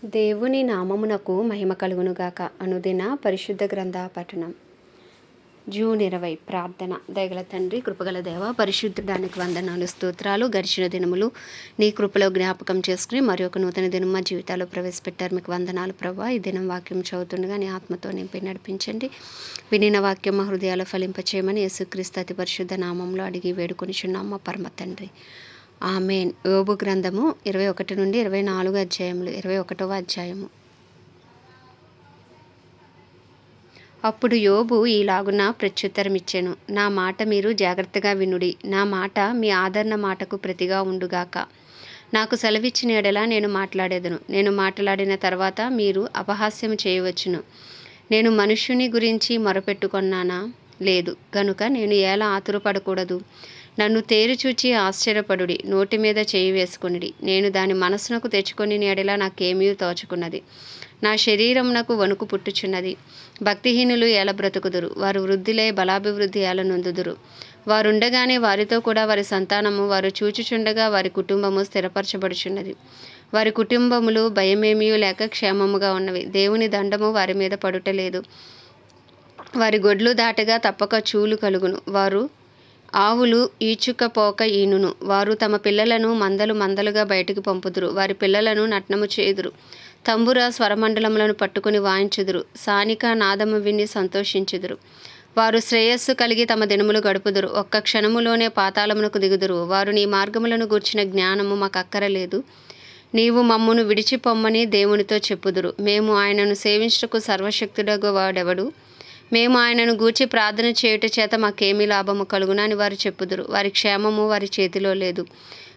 దేవుని నామమునకు మహిమ కలుగునుగాక. అనుదిన పరిశుద్ధ గ్రంథ పఠనం. జూన్ 20 ప్రార్థన. దయగల తండ్రి, కృపగల దేవ, పరిశుద్ధడానికి వందనాలు, స్తోత్రాలు. గడిచిన దినములు నీ కృపలో జ్ఞాపకం చేసుకుని మరి ఒక నూతన దినం మా జీవితాల్లో ప్రవేశపెట్టారు. మీకు వందనాలు ప్రభా. ఈ దినం వాక్యం చదువుతుండగా నీ ఆత్మతో నింపి నడిపించండి. వినిన వాక్యం మా హృదయాలు ఫలింపచేయమని యేసుక్రీస్తు అతి పరిశుద్ధ నామంలో అడిగి వేడుకొనిచున్నాం మా పరమ తండ్రి. ఆమేన్. యోబు గ్రంథము 21 నుండి 24 అధ్యాయములు. 21వ అధ్యాయము. అప్పుడు యోబు ఈలాగున ప్రత్యుత్తరమిచ్చెను. నా మాట మీరు జాగ్రత్తగా వినుడి. నా మాట మీ ఆదరణ మాటకు ప్రతిగా ఉండుగాక. నాకు సెలవిచ్చిన ఎడల నేను మాట్లాడేదను. నేను మాట్లాడిన తర్వాత మీరు అపహాస్యం చేయవచ్చును. నేను మనుష్యుని గురించి మొరపెట్టుకొన్నానా? లేదు. గనుక నేను ఎలా ఆతురపడకూడదు? నన్ను తేరిచూచి ఆశ్చర్యపడుడి. నోటి మీద చేయి వేసుకొనిడి. నేను దాని మనసునకు తెచ్చుకొని ఎడల నాకేమీ తోచుకున్నది. నా శరీరమునకు వణుకు పుట్టుచున్నది. భక్తిహీనులు ఏల బ్రతుకుదురు? వారు వృద్ధిలై బలాభివృద్ధి ఏల నొందుదురు? వారుండగానే వారితో కూడా వారి సంతానము, వారు చూచుచుండగా వారి కుటుంబము స్థిరపరచబడుచున్నది. వారి కుటుంబములు భయమేమీ లేక క్షేమముగా ఉన్నవి. దేవుని దండము వారి మీద పడుటలేదు. వారి గొడ్లు దాటగా తప్పక చూలు కలుగును. వారు ఆవులు ఈచుకపోక ఈనును. వారు తమ పిల్లలను మందలు మందలుగా బయటికి పంపుదురు. వారి పిల్లలను నట్నము చేయుదురు. తంబుర స్వరమండలములను పట్టుకుని వాయించుదురు. సానిక నాదము విని సంతోషించుదురు. వారు శ్రేయస్సు కలిగి తమ దినములు గడుపుదురు. ఒక్క క్షణములోనే పాతాళమునకు దిగుదురు. వారు నీ మార్గములను గూర్చిన జ్ఞానము మాకు అక్కరలేదు. నీవు మమ్మును విడిచిపొమ్మని దేవునితో చెప్పుదురు. మేము ఆయనను సేవించుటకు సర్వశక్తుడగు వాడెవడు? మేము ఆయనను గూర్చి ప్రార్థన చేయుట చేత మాకేమీ లాభము కలుగునని వారు చెప్పుదురు. వారి క్షేమము వారి చేతిలో లేదు.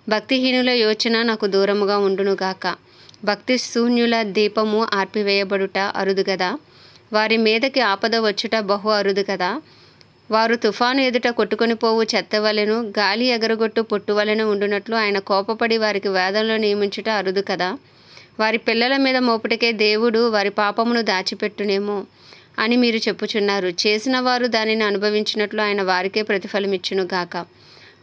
భక్తిహీనుల యోచన నాకు దూరముగా ఉండునుగాక. భక్తి శూన్యుల దీపము ఆర్పివేయబడుట అరుదు గదా. వారి మీదకి ఆపద వచ్చుట బహు అరుదు కదా. వారు తుఫాను ఎదుట కొట్టుకొని పోవు చెత్తవలెను, గాలి ఎగరగొట్టు పొట్టువలెను ఉండునట్లు ఆయన కోపపడి వారికి వేదనలో నియమించుట అరుదు కదా. వారి పిల్లల మీద మోపుటకే దేవుడు వారి పాపమును దాచిపెట్టునేమో అని మీరు చెప్పుచున్నారు. చేసిన వారు దానిని అనుభవించినట్లు ఆయన వారికే ప్రతిఫలమిచ్చునుగాక.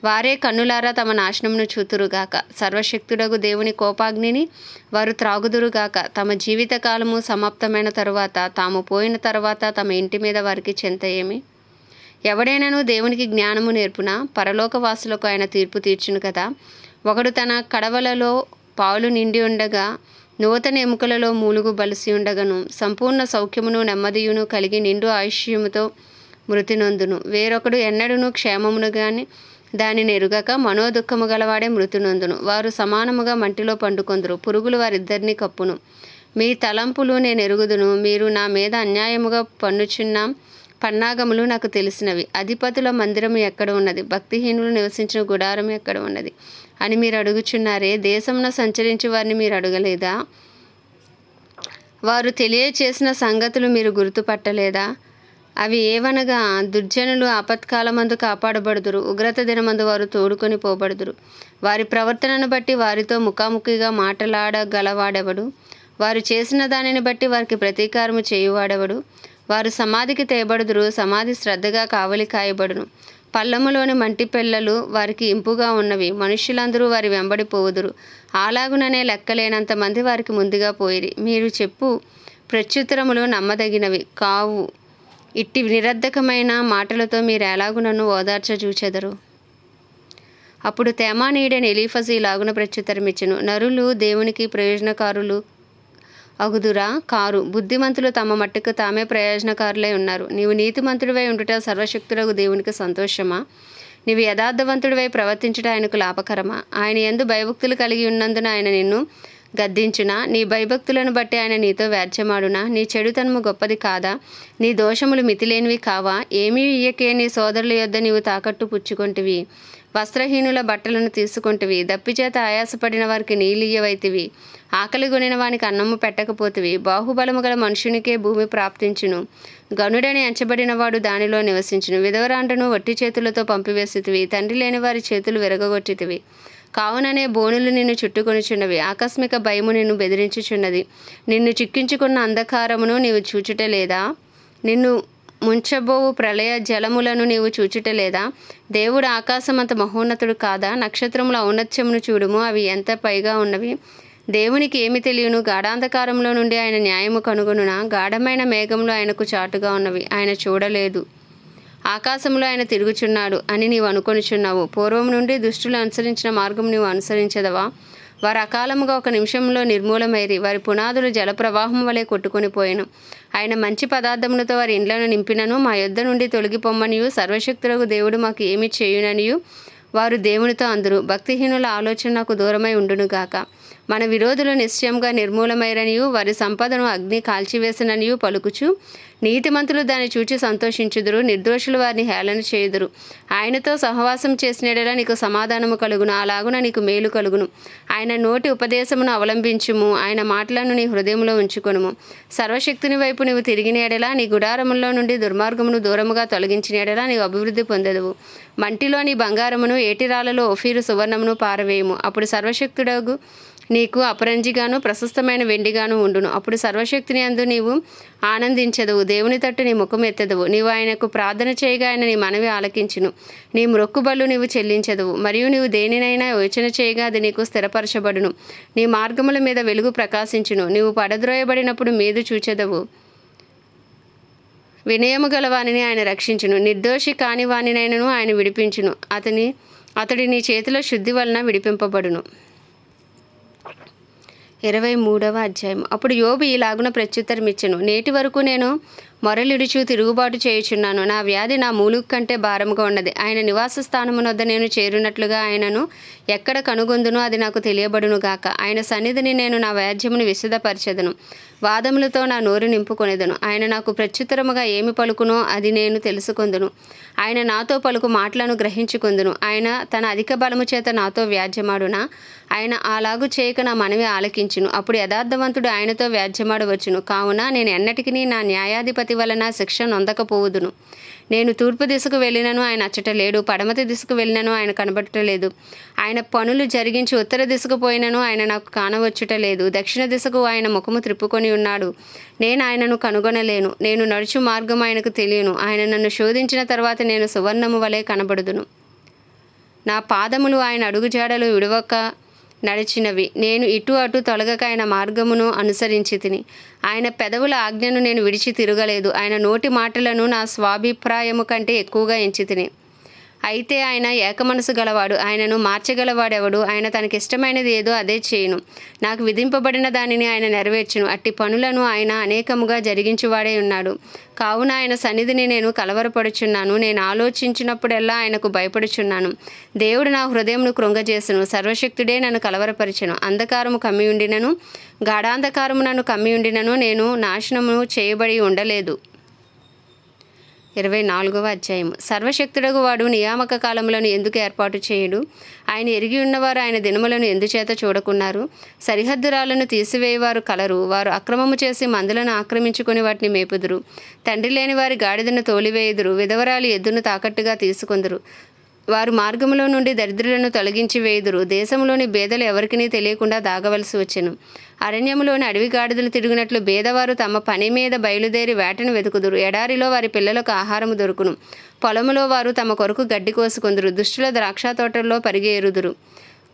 వారే కన్నులారా తమ నాశనమును చూతురుగాక. సర్వశక్తుడగు దేవుని కోపాగ్నిని వారు త్రాగుదురుగాక. తమ జీవితకాలము సమాప్తమైన తరువాత, తాము పోయిన తర్వాత తమ ఇంటి మీద వారికి చింత ఏమి? ఎవడైనాను దేవునికి జ్ఞానము నేర్పునా? పరలోకవాసులకు ఆయన తీర్పు తీర్చును కదా. ఒకడు తన కడవలలో పాలు నిండి ఉండగా, నూతన ఎముకలలో మూలుగు బలిసి ఉండగను, సంపూర్ణ సౌఖ్యమును నెమ్మదియును కలిగి నిండు ఆయుష్యముతో మృతి నొందును. వేరొకడు ఎన్నడూను క్షేమమును గాని దానిని ఎరుగక మనోదుఖము గలవాడే మృతి నొందును. వారు సమానముగా మంటిలో పండుకొందురు. పురుగులు వారిద్దరిని కప్పును. మీ తలంపులు నేను ఎరుగుదును. మీరు నా మీద అన్యాయముగా పన్నుచున్న పన్నాగములు నాకు తెలిసినవి. అధిపతుల మందిరము ఎక్కడ ఉన్నది? భక్తిహీనులు నివసించిన గుడారం ఎక్కడ ఉన్నది అని మీరు అడుగుచున్నారే. దేశమున సంచరించి వారిని మీరు అడగలేదా? వారు తెలియచేసిన సంగతులు మీరు గుర్తుపట్టలేదా? అవి ఏవనగా, దుర్జనులు ఆపత్కాలమందు కాపాడబడుదురు. ఉగ్రత దినమందు వారు తోడుకొని పోబడుదురు. వారి ప్రవర్తనను బట్టి వారితో ముఖాముఖిగా మాటలాడగలవాడెవడు? వారు చేసిన దానిని బట్టి వారికి ప్రతీకారము చేయువాడెవడు? వారు సమాధికి తేబడుదురు. సమాధి శ్రద్ధగా కావలి కాయబడును. పల్లములోని మంటి పిల్లలు వారికి ఇంపుగా ఉన్నవి. మనుష్యులందరూ వారి వెంబడి పోవుదురు. అలాగుననే లెక్కలేనంత మంది వారికి ముందుగా పోయిరి. మీరు చెప్పు ప్రత్యుత్తరములు నమ్మదగినవి కావు. ఇట్టి నిరర్ధకమైన మాటలతో మీరు ఎలాగు నన్ను ఓదార్చ చూచెదరు? అప్పుడు తేమానీయుడైన ఎలీఫజు ఇలాగున ప్రత్యుత్తరమిచ్చెను. నరులు దేవునికి ప్రయోజనకారులు అగుదురా? కారు. బుద్ధిమంతులు తమ మట్టుకు తామే ప్రయోజనకారులై ఉన్నారు. నీవు నీతిమంతుడివై ఉండుట సర్వశక్తుడగు దేవునికి సంతోషమా? నీవు యథార్థవంతుడివై ప్రవర్తించుట ఆయనకు లాభకరమా? ఆయన యందు భయభక్తులు కలిగి ఉన్నందున ఆయన నిన్ను గద్దించునా? నీ భయభక్తులను బట్టి ఆయన నీతో వ్యాజ్యమాడునా? నీ చెడుతనము గొప్పది కాదా? నీ దోషములు మితిలేనివి కావా? ఏమీ ఇయ్యకే నీ సోదరుల యొద్ద నీవు తాకట్టు పుచ్చుకొంటివి. వస్త్రహీనుల బట్టలను తీసుకొంటివి. దప్పిచేత ఆయాసపడిన వారికి నీళ్ళియ్యవైతివి. ఆకలిగొనిన వానికి అన్నము పెట్టకపోతివి. బాహుబలము గల మనుషునికే భూమి ప్రాప్తించును. గనుడని ఎంచబడిన వాడు దానిలో నివసించును. విధవరాండ్రను వట్టి చేతులతో పంపివేసితివి. తండ్రి లేని వారి చేతులు విరగగొట్టితివి. కావుననే బోనులు నిన్ను చుట్టుకొనుచున్నవి. ఆకస్మిక భయము నిన్ను బెదిరించుచున్నది. నిన్ను చిక్కించుకున్న అంధకారమును నీవు చూచుటలేదా? నిన్ను ముంచబోవు ప్రళయ జలములను నీవు చూచుటలేదా? దేవుడు ఆకాశమంత మహోన్నతుడు కాదా? నక్షత్రముల ఔన్నత్యమును చూడుము, అవి ఎంత పైగా ఉన్నవి. దేవునికి ఏమి తెలియను? గాఢాంధకారంలో నుండి ఆయన న్యాయము కనుగొనునా? గాఢమైన మేఘంలో ఆయనకు చాటుగా ఉన్నవి ఆయన చూడలేదు. ఆకాశంలో ఆయన తిరుగుచున్నాడు అని నీవు అనుకొనుచున్నావు. పూర్వం నుండి దుష్టులు అనుసరించిన మార్గం నీవు అనుసరించదవా? వారు అకాలముగా ఒక నిమిషంలో నిర్మూలమైరి. వారి పునాదులు జలప్రవాహం వలె కొట్టుకొని పోయెను. ఆయన మంచి పదార్థములతో వారి ఇండ్లను నింపినను. మా యొద్ద నుండి తొలగిపొమ్మనియు సర్వశక్తులకు దేవుడు మాకు ఏమి చేయుననియు వారు దేవునితో అందరు. భక్తిహీనుల ఆలోచన నాకు దూరమై ఉండునుగాక. మన విరోధులు నిశ్చయంగా నిర్మూలమైరనియు వారి సంపదను అగ్ని కాల్చివేసిననియు పలుకుచు నీతిమంతులు దాన్ని చూచి సంతోషించుదురు. నిర్దోషులు వారిని హేళన చేయుదురు. ఆయనతో సహవాసం చేసినడలా నీకు సమాధానము కలుగును. అలాగున నీకు మేలు కలుగును. ఆయన నోటి ఉపదేశమును అవలంబించుము. ఆయన మాటలను నీ హృదయంలో ఉంచుకొనుము. సర్వశక్తుని వైపు నీవు తిరిగిన ఎడలా నీ గుడారములో నుండి దుర్మార్గమును దూరముగా తొలగించిన ఎడలా నీవు అభివృద్ధి పొందెదవు. మంటిలోని బంగారమును ఏటిరాలలో ఒఫీరు సువర్ణమును పారవేయము. అప్పుడు సర్వశక్తుడగు నీకు అపరంజిగాను ప్రశస్తమైన వెండిగాను ఉండును. అప్పుడు సర్వశక్తిని అందు నీవు ఆనందించదవు. దేవుని తట్టు నీ ముఖం ఎత్తదవు. నీవు ఆయనకు ప్రార్థన చేయగా ఆయన నీ మనవి ఆలకించును. నీ మ్రొక్కుబళ్ళు నీవు చెల్లించదవు. మరియు నీవు దేనినైనా యోచన చేయగా అది నీకు స్థిరపరచబడును. నీ మార్గముల మీద వెలుగు ప్రకాశించును. నీవు పడద్రోయబడినప్పుడు మీదు చూచెదవు. వినయము గల వానిని ఆయన రక్షించును. నిర్దోషి కాని వానినైనను ఆయన విడిపించును. అతడి నీ చేతిలో శుద్ధి వలన విడిపింపబడును. 23వ అధ్యాయం. అప్పుడు యోబు ఈలాగున ప్రత్యుత్తరమిచ్చెను. నేటి వరకు నేను మొరలిడుచు తిరుగుబాటు చేయుచున్నాను. నా వ్యాధి నా మూలుగు కంటే భారముగా ఉన్నది. ఆయన నివాస స్థానమునొద్ద నేను చేరునట్లుగా ఆయనను ఎక్కడ కనుగొందునో అది నాకు తెలియబడును గాక. ఆయన సన్నిధిని నేను నా వ్యాజ్యమును విశదపరచెదను. వాదములతో నా నోరు నింపుకొనేదను. ఆయన నాకు ప్రత్యుత్తరముగా ఏమి పలుకునో అది నేను తెలుసుకొందును. ఆయన నాతో పలుకు మాటలను గ్రహించుకొందును. ఆయన తన అధిక బలము చేత నాతో వ్యాజ్యమాడునా? ఆయన అలాగు చేయక నా మనవి ఆలకించును. అప్పుడు యథార్థవంతుడు ఆయనతో వ్యాజ్యమాడవచ్చును. కావున నేను ఎన్నటికీ నా న్యాయాధిపతి వలన శిక్ష నొందకపోవుదును. నేను తూర్పు దిశకు వెళ్ళినను ఆయన అచ్చట లేడు. పడమటి దిశకు వెళ్ళినను ఆయన కనబడటలేదు. ఆయన పనులు జరిగించి ఉత్తర దిశకు పోయినను ఆయన నాకు కానవచ్చుట లేదు. దక్షిణ దిశకు ఆయన ముఖము త్రిప్పుకొని ఉన్నాడు. నేను ఆయనను కనుగొనలేను. నేను నడుచు మార్గం ఆయనకు తెలియను. ఆయన నన్ను శోధించిన తర్వాత నేను సువర్ణము వలె కనబడుదును. నా పాదములు ఆయన అడుగుజాడలు విడవక నడిచినవి. నేను ఇటు అటు తొలగక ఆయన మార్గమును అనుసరించి తిని. ఆయన పెదవుల ఆజ్ఞను నేను విడిచి తిరగలేదు. ఆయన నోటి మాటలను నా స్వాభిప్రాయము కంటే ఎక్కువగా ఎంచి తిని. అయితే ఆయన ఏకమనసు గలవాడు. ఆయనను మార్చగలవాడెవడు? ఆయన తనకిష్టమైనది ఏదో అదే చేయును. నాకు విధింపబడిన దానిని ఆయన నెరవేర్చును. అట్టి పనులను ఆయన అనేకముగా జరిగించువాడే ఉన్నాడు. కావున ఆయన సన్నిధిని నేను కలవరపడుచున్నాను. నేను ఆలోచించినప్పుడెల్లా ఆయనకు భయపడుచున్నాను. దేవుడు నా హృదయంను కృంగజేసును. సర్వశక్తుడే నన్ను కలవరపరిచెను. అంధకారము కమ్మి ఉండినను, గాఢాంధకారము నన్ను కమ్మి ఉండినను నేను నాశనము చేయబడి ఉండలేదు. 24వ అధ్యాయం. సర్వశక్తుడగు వాడు నియామక కాలములను ఎందుకు ఏర్పాటు చేయుడు? ఆయన ఎరిగి ఉన్నవారు ఆయన దినములను ఎందుచేత చూడకున్నారు? సరిహద్దురాలను తీసివేయవారు కలరు. వారు అక్రమము చేసి మందులను ఆక్రమించుకొని వాటిని మేపుదురు. తండ్రి లేని వారి గాడిదను తోలివేయుదురు. విధవరాలు ఎద్దును తాకట్టుగా తీసుకొందురు. వారు మార్గములో నుండి దరిద్రులను తొలగించి వేయుదురు. దేశంలోని బేదలు ఎవరికినీ తెలియకుండా దాగవలసి వచ్చెను. అరణ్యములోని అడవి గాడిదలు తిరిగినట్లు బేదవారు తమ పని మీద బయలుదేరి వేటను వెతుకుదురు. ఎడారిలో వారి పిల్లలకు ఆహారము దొరుకును. పొలములో వారు తమ కొరకు గడ్డి కోసుకొందురు. దుష్టుల ద్రాక్ష తోటల్లో పరిగేరుదురు.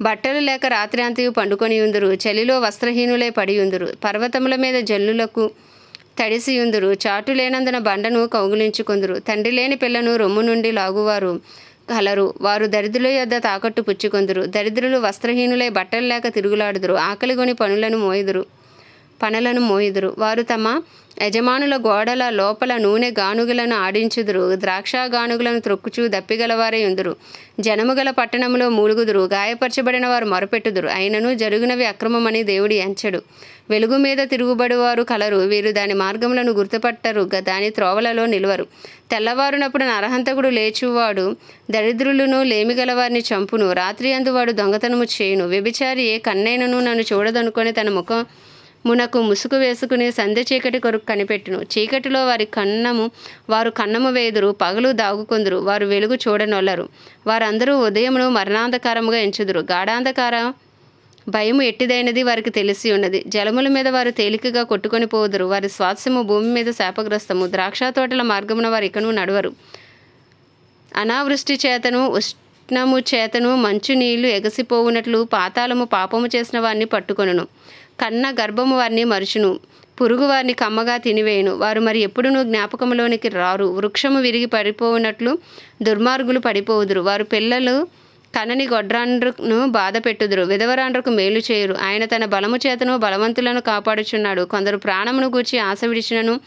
బట్టలు లేక రాత్రి అంతయు పండుకొని ఉందురు. చలిలో వస్త్రహీనులై పడి ఉందురు. పర్వతముల మీద జల్లులకు తడిసియుందురు. చాటు లేనందున బండను కౌగులించుకొందురు. తండ్రి లేని పిల్లను రొమ్ము నుండి లాగువారు కలరు. వారు దరిద్రుల యొద్ద తాకట్టు పుచ్చుకొందురు. దరిద్రులు వస్త్రహీనులై బట్టలు లేక తిరుగులాడుదురు. ఆకలిగొని పనులను మోయుదురు. వారు తమ యజమానుల గోడల లోపల నూనె గానుగులను ఆడించుదురు. ద్రాక్ష గానుగులను త్రొక్కుచూ దప్పిగలవారై ఉందురు. జనము గల పట్టణంలో మూలుగుదురు. గాయపరచబడిన వారు మొరపెట్టుదురు. అయినను జరుగునవి అక్రమమని దేవుడు ఎంచడు. వెలుగు మీద తిరుగుబడివారు కలరు. వీరు దాని మార్గములను గుర్తుపట్టరు. దాని త్రోవలలో నిలువరు. తెల్లవారునప్పుడు నరహంతకుడు లేచువాడు దరిద్రులను లేమిగలవారిని చంపును. రాత్రి అందు వాడు దొంగతనము చేయును. వ్యభిచారి ఏ కన్నైనను నన్ను చూడదనుకొని తన మునకు ముసుగు వేసుకుని సంధ్య చీకటి కొరకు కనిపెట్టును. చీకటిలో వారు కన్నము వేయుదురు. పగలు దాగుకొందురు. వారు వెలుగు చూడనొల్లరు. వారందరూ ఉదయమును మరణాంధకారముగా ఎంచుదురు. గాఢాంధకార భయము ఎట్టిదైనది వారికి తెలిసి ఉన్నది. జలముల మీద వారు తేలికగా కొట్టుకొని పోదురు. వారి స్వాస్యము భూమి మీద శాపగ్రస్తము. ద్రాక్ష తోటల మార్గమున వారు ఇకను నడవరు. అనావృష్టి చేతను ఉష్ణము చేతను మంచు నీళ్లు ఎగసిపోవునట్లు పాతాళము పాపము చేసిన వారిని పట్టుకొనును. కన్న గర్భము వారిని మరుచును. పురుగు వారిని కమ్మగా తినివేయును. వారు మరి ఎప్పుడునూ జ్ఞాపకంలోనికి రారు. వృక్షము విరిగి పడిపోవునట్లు దుర్మార్గులు పడిపోవుదురు. వారు పిల్లలు కనని గొడ్రాండ్రును బాధ పెట్టుదురు. విధవరాండ్రకు మేలు చేయురు. ఆయన తన బలము చేతను బలవంతులను కాపాడుచున్నాడు. కొందరు ప్రాణమును గూర్చి ఆశ విడిచినను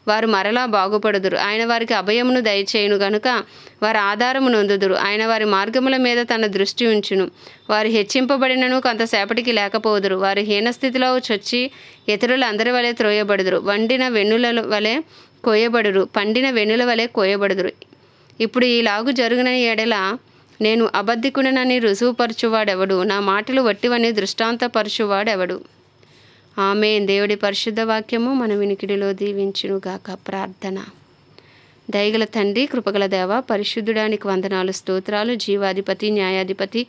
వారు మరలా బాగుపడుదురు. ఆయన వారికి అభయమును దయచేయును గనుక వారి ఆధారము నొందుదురు. ఆయన వారి మార్గముల మీద తన దృష్టి ఉంచును. వారు హెచ్చింపబడినను కొంతసేపటికి లేకపోదురు. వారు హీనస్థితిలో చొచ్చి ఇతరుల అందరి వలె త్రోయబడుదురు. పండిన వెన్నుల వలె కోయబడుదురు. ఇప్పుడు ఈలాగు జరుగునని ఎడల నేను అబద్ధికుడనని రుజువుపరచువాడెవడు? నా మాటలు వట్టివని దృష్టాంతపరచువాడెవడు? ఆమేన్. దేవుడి పరిశుద్ధ వాక్యము మన వినికిడిలో దీవించునుగాక. ప్రార్థన. దయగల తండ్రి, కృపగల దేవ, పరిశుద్ధుడానికి వందనాలు, స్తోత్రాలు. జీవాధిపతి, న్యాయాధిపతి,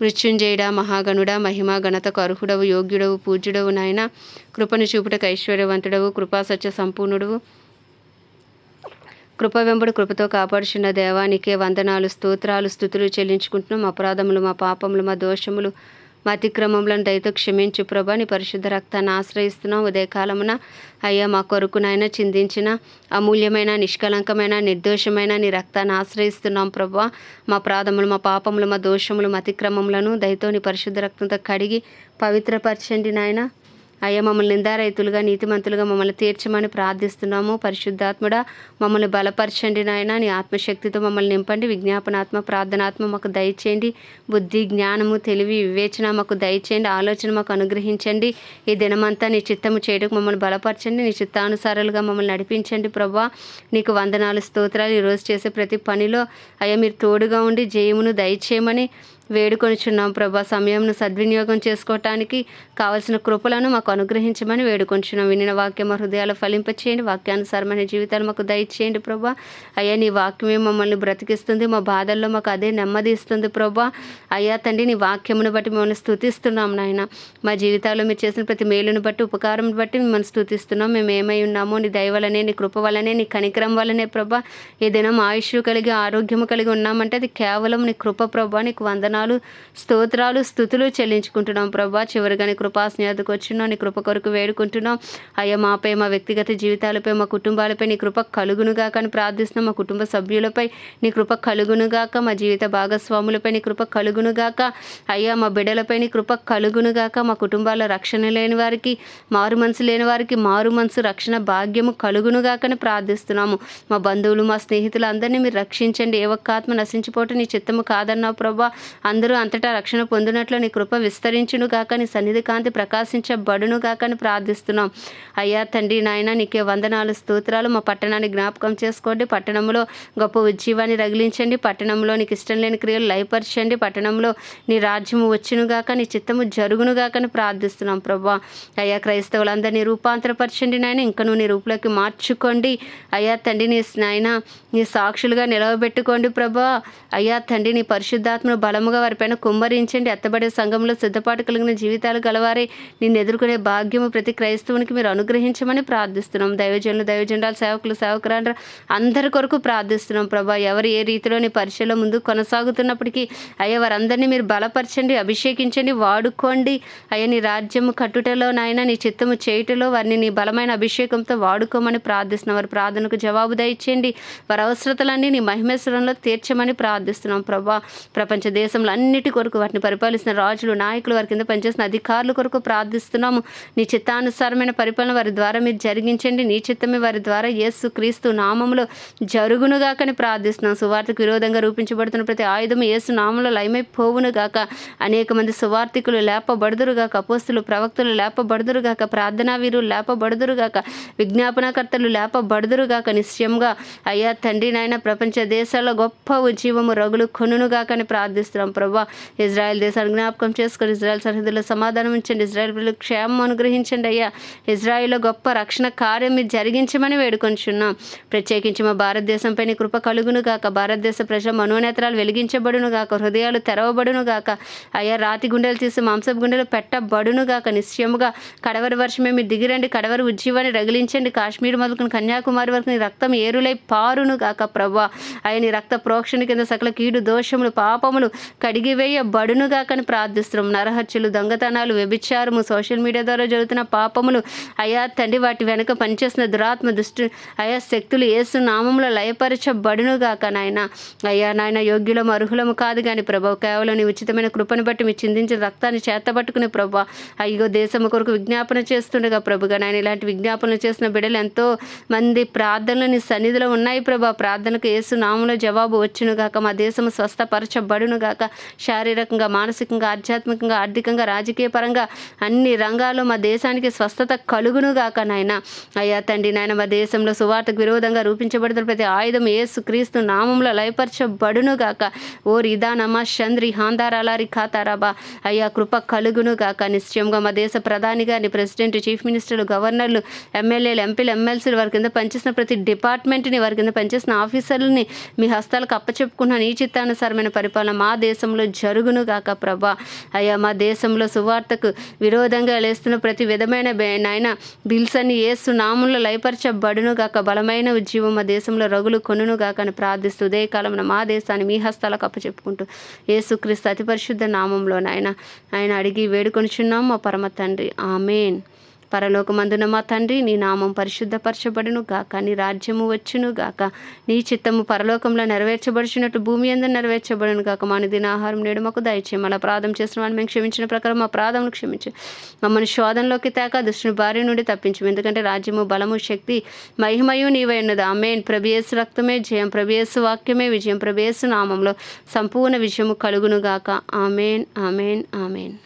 మృత్యుంజయుడా, మహాగణుడా, మహిమా ఘనతకు అర్హుడవు, యోగ్యుడవు, పూజ్యుడవు నాయన. కృపను చూపుటకు ఐశ్వర్యవంతుడవు, కృపా సత్య సంపూర్ణుడవు, కృప వెంబడి కృపతో కాపాడుచున్న దేవానికే వందనాలు, స్తోత్రాలు, స్తుతులు చెల్లించుకుంటున్నాం. అపరాధములు, మా పాపములు, మా దోషములు, మా అతిక్రమములను దయతో క్షమించు ప్రభా. నీ పరిశుద్ధ రక్తాన్ని ఆశ్రయిస్తున్నాం. ఉదయకాలమున అయ్యా మా కొరకునైనా చిందించిన అమూల్యమైన, నిష్కలంకమైన, నిర్దోషమైన నీ రక్తాన్ని ఆశ్రయిస్తున్నాం ప్రభా. మా అపరాధములు, మా పాపములు, మా దోషములు, మా అతిక్రమములను దయతో నీ పరిశుద్ధ రక్తంతో కడిగి పవిత్రపరచండి నాయన. అయ్యా మమ్మల్ని నిందారహితులుగా, నీతిమంతులుగా మమ్మల్ని తీర్చమని ప్రార్థిస్తున్నాము. పరిశుద్ధాత్ముడా మమ్మల్ని బలపరచండి నాయన. నీ ఆత్మశక్తితో మమ్మల్ని నింపండి. విజ్ఞాపనాత్మ, ప్రార్థనాత్మ మాకు దయచేయండి. బుద్ధి, జ్ఞానము, తెలివి, వివేచన మాకు దయచేయండి. ఆలోచన మాకు అనుగ్రహించండి. ఈ దినమంతా నీ చిత్తము చేయడానికి మమ్మల్ని బలపరచండి. నీ చిత్తానుసారాలుగా మమ్మల్ని నడిపించండి ప్రభా. నీకు వందనాలు, స్తోత్రాలు. ఈరోజు చేసే ప్రతి పనిలో అయ్యా మీరు తోడుగా ఉండి జయమును దయచేయమని వేడుకొనిచున్నాం ప్రభా. సమయంను సద్వినియోగం చేసుకోవటానికి కావలసిన కృపలను మాకు అనుగ్రహించమని వేడుకొనిచున్నాం. వినిన వాక్యం మా హృదయాలు ఫలింపచేయండి. వాక్యానుసారమైన జీవితాలు మాకు దయచేయండి ప్రభా. అయ్యా నీ వాక్యమే మమ్మల్ని బ్రతికిస్తుంది. మా బాధల్లో మాకు అదే నెమ్మది ఇస్తుంది ప్రభా. అయ్యా తండ్రి, నీ వాక్యమును బట్టి మిమ్మల్ని స్తుతిస్తున్నాం నాయన. మా జీవితాల్లో మీరు చేసిన ప్రతి మేలును బట్టి, ఉపకారం బట్టి మిమ్మల్ని స్తుతిస్తున్నాం. మేము ఏమై ఉన్నామో నీ దయ వల్లనే, నీ కృప వల్లనే, నీ కనికరం వల్లనే ప్రభా. ఈ దినం ఆయుష్ కలిగి, ఆరోగ్యము కలిగి ఉన్నామంటే అది కేవలం నీ కృప ప్రభా. నీకు వందనాలు, స్తోత్రాలు, స్తుతులు చెల్లించుకుంటున్నాం ప్రభా. చివరిగా నీ కృపా స్నేహకు వచ్చినాం. నీ కృప కొరకు వేడుకుంటున్నాం. అయ్యా మాపై, మా వ్యక్తిగత జీవితాలపై, మా కుటుంబాలపై నీ కృప కలుగునుగాక అని ప్రార్థిస్తున్నాం. మా కుటుంబ సభ్యులపై నీ కృప కలుగునుగాక. మా జీవిత భాగస్వాములపై నీ కృప కలుగునుగాక. అయ్యా మా బిడ్డలపై నీ కృప కలుగునుగాక. మా కుటుంబాల రక్షణ లేని వారికి, మారు మనసు లేని వారికి మారు మనసు రక్షణ భాగ్యము కలుగునుగాక అని ప్రార్థిస్తున్నాము. మా బంధువులు, మా స్నేహితులు అందరినీ మీరు రక్షించండి. ఏ ఒక్క ఆత్మ నశించిపోవటం నీ చిత్తము కాదన్నావు ప్రభా. అందరూ అంతటా రక్షణ పొందినట్లు నీ కృప విస్తరించును గాక, నీ సన్నిధి కాంతి ప్రకాశించబడును గాక అని ప్రార్థిస్తున్నాం. అయ్యా తండ్రి నాయన, నీకే వందనాలు, స్తోత్రాలు. మా పట్టణాన్ని జ్ఞాపకం చేసుకోండి. పట్టణంలో గొప్ప ఉజ్జీవాన్ని రగిలించండి. పట్టణంలో నీకు ఇష్టం లేని క్రియలు లయపరచండి. పట్టణంలో నీ రాజ్యము వచ్చునుగాక, నీ చిత్తము జరుగునుగాక అని ప్రార్థిస్తున్నాం ప్రభా. అయ్యా క్రైస్తవులందరినీ రూపాంతరపరచండి నాయన. ఇంకనూ నీ రూపులోకి మార్చుకోండి. అయ్యా తండ్రి, నీ సాక్షులుగా నిలవబెట్టుకోండి ప్రభా. అయ్యా తండ్రి, నీ పరిశుద్ధాత్మను బలముగా వారిపైన కుమ్మరించండి. ఎత్తబడే సంఘంలో సిద్ధపాటు కలిగిన జీవితాలు గలవారే నిన్ను ఎదుర్కొనే భాగ్యము ప్రతి క్రైస్తవునికి మీరు అనుగ్రహించమని ప్రార్థిస్తున్నాం. దైవజనులు, దైవజనురాలు, సేవకులు, సేవకురాండ్ర అందరి కొరకు ప్రార్థిస్తున్నాం ప్రభా. ఎవరు ఏ రీతిలో నీ పరిచయలో ముందు కొనసాగుతున్నప్పటికీ అయ్యా వారందరినీ మీరు బలపరచండి, అభిషేకించండి, వాడుకోండి. అయ్యా నీ రాజ్యము కట్టుటలో నాయన, నీ చిత్తము చేయుటలో వారిని నీ బలమైన అభిషేకంతో వాడుకోమని ప్రార్థిస్తున్నాం. వారి ప్రార్థనకు జవాబు దయచేయండి. వారి అవసరతలన్నీ నీ మహిమేశ్వరంలో తీర్చమని ప్రార్థిస్తున్నాం ప్రభా. ప్రపంచ దేశంలో అన్నిటి కొరకు వాటిని పరిపాలిస్తున్న రాజులు, నాయకులు, వారి కింద పనిచేసిన అధికారుల కొరకు ప్రార్థిస్తున్నాము. నీ చిత్తానుసారమైన పరిపాలన వారి ద్వారా మీరు జరిగించండి. నీ చిత్తమే వారి ద్వారా యేసు క్రీస్తు నామములో జరుగునుగాకని ప్రార్థిస్తున్నాం. సువార్తకు విరోధంగా రూపించబడుతున్న ప్రతి ఆయుధము యేసు నామంలో లయమైపోవునుగాక. అనేక మంది సువార్థికులు లేపబడుదురుగాక, అపోస్తులు, ప్రవక్తలు లేపబడుదురుగాక, ప్రార్థనా వీరులు లేపబడుదురుగాక, విజ్ఞాపనకర్తలు లేపబడుదురుగాక. నిశ్చయంగా అయ్యా తండ్రి నాయన, ప్రపంచ దేశాల్లో గొప్ప ఉజ్జీవము రగులు కొనుగాకని ప్రార్థిస్తున్నాం వేడుకొనిచున్నాం ప్రభా. ఇజ్రాయెల్ దేశాన్ని జ్ఞాపకం చేసుకొని ఇజ్రాయెల్ సరిహద్దుల్లో సమాధానం ఉంచండి. ఇజ్రాయెల్ పిల్లలకు క్షేమం అనుగ్రహించండి అయ్యా. ఇజ్రాయెల్లో గొప్ప రక్షణ కార్యం మీరు జరిగించమని వేడుకొనిచున్నాం. ప్రత్యేకించి మా భారతదేశంపై నీ కృప కలుగును గాక. భారతదేశ ప్రజల మనోనేత్రాలు వెలిగించబడును గాక. హృదయాలు తెరవబడును గాక. అయ్యా రాతి గుండెలు తీసి మాంసపు గుండెలు పెట్టబడును గాక. నిశ్చయముగా కడవరి వర్షమే మీరు దిగిరండి. కడవరి ఉజ్జీవాన్ని రగిలించండి. కాశ్మీర్ మొదలుకుని కన్యాకుమారి వరకు నీ రక్తం ఏరులై పారును గాక ప్రభా. అయ్యా నీ రక్త ప్రోక్షణ కింద సకల కీడు దోషములు పాపములు కడిగివేయబడును గాకని ప్రార్థిస్తున్నాం. నరహత్యలు, దొంగతనాలు, వ్యభిచారము, సోషల్ మీడియా ద్వారా జరుగుతున్న పాపములు అయ్యా తండ్రి వాటి వెనుక పనిచేస్తున్న దురాత్మ దుష్టు అయ్యా శక్తులు యేసు నామంలో లయపరచబడును గాక నాయన. అయ్యా నాయన యోగ్యులము అర్హులము కాదు కానీ ప్రభా, కేవలం నీ ఉచితమైన కృపను బట్టి మీ చిందించిన రక్తాన్ని చేతబట్టుకునే ప్రభా. అయ్యో దేశము కొరకు విజ్ఞాపన చేస్తుండగా ప్రభుగా నాయన ఇలాంటి విజ్ఞాపనలు చేసిన బిడ్డలు ఎంతో మంది ప్రార్థనలు నీ సన్నిధిలో ఉన్నాయి ప్రభా. ప్రార్థనకు యేసు నామంలో జవాబు వచ్చును గాక. మా దేశము స్వస్థపరచబడును గాక. శారీరకంగా, మానసికంగా, ఆధ్యాత్మికంగా, ఆర్థికంగా, రాజకీయ పరంగా అన్ని రంగాల్లో మా దేశానికి స్వస్థత కలుగును గాక నాయన. అయ్యా తండ్రి నాయన మా దేశంలో సువార్తకు విరోధంగా రూపించబడుతున్న ప్రతి ఆయుధం యేసు క్రీస్తు నామంలో లయపరచబడును గాక. ఓ రిదానమా చంద్రి హాందారాలారి ఖాతారాబా. అయ్యా కృప కలుగును గాక. నిశ్చయంగా మా దేశ ప్రధాని గారిని, ప్రెసిడెంట్, చీఫ్ మినిస్టర్లు, గవర్నర్లు, ఎమ్మెల్యేలు, ఎంపీలు, ఎమ్మెల్సీలు వారి కింద పనిచేసిన ప్రతి డిపార్ట్మెంట్ని, వారి కింద పనిచేసిన ఆఫీసర్లని మీ హస్తాలకు అప్పచెప్పుకున్నాను. ఈ చిత్తానుసారమైన పరిపాలన మా దేశంలో జరుగును గాక ప్రభా. అయ్యా మా దేశంలో సువార్తకు విరోధంగా లేస్తున్న ప్రతి విధమైన నాయన బిల్స్ అన్ని యేసు నామంలో లయపరచబడును గాక. బలమైన ఉజ్జీవం మా దేశంలో రగులు కొనును గాక అని ప్రార్థిస్తూ ఉదయకాలంలో మా దేశాన్ని మీ హస్తాలకు అప్పచెప్పుకుంటూ యేసుక్రీస్తు అతి పరిశుద్ధ నామంలో ఆయన అడిగి వేడుకొనిచున్నాం మా పరమ తండ్రి. ఆమేన్. పరలోకమందున మా తండ్రి నీ నామం పరిశుద్ధపరచబడును గాక. నీ రాజ్యము వచ్చును గాక. నీ చిత్తము పరలోకంలో నెరవేర్చబడుచున్నట్టు భూమి యందు నెరవేర్చబడును గాక. మా అనుదిన ఆహారం నేడు మాకు దయచేయం. అలా ప్రార్థన చేసిన వాడిని మేము క్షమించిన ప్రకారం మా ప్రార్థనను క్షమించు. మమ్మల్ని శోధనలోకి తేక దుష్టుని బారి నుండి తప్పించు. ఎందుకంటే రాజ్యము, బలము, శక్తి, మహిమయు నీవై ఉన్నది. ఆమేన్. ప్రభు యేసు రక్తమే జయం, ప్రభు యేసు వాక్యమే విజయం, ప్రభు యేసు నామంలో సంపూర్ణ విజయము కలుగును గాక. ఆమేన్, ఆమేన్, ఆమేన్.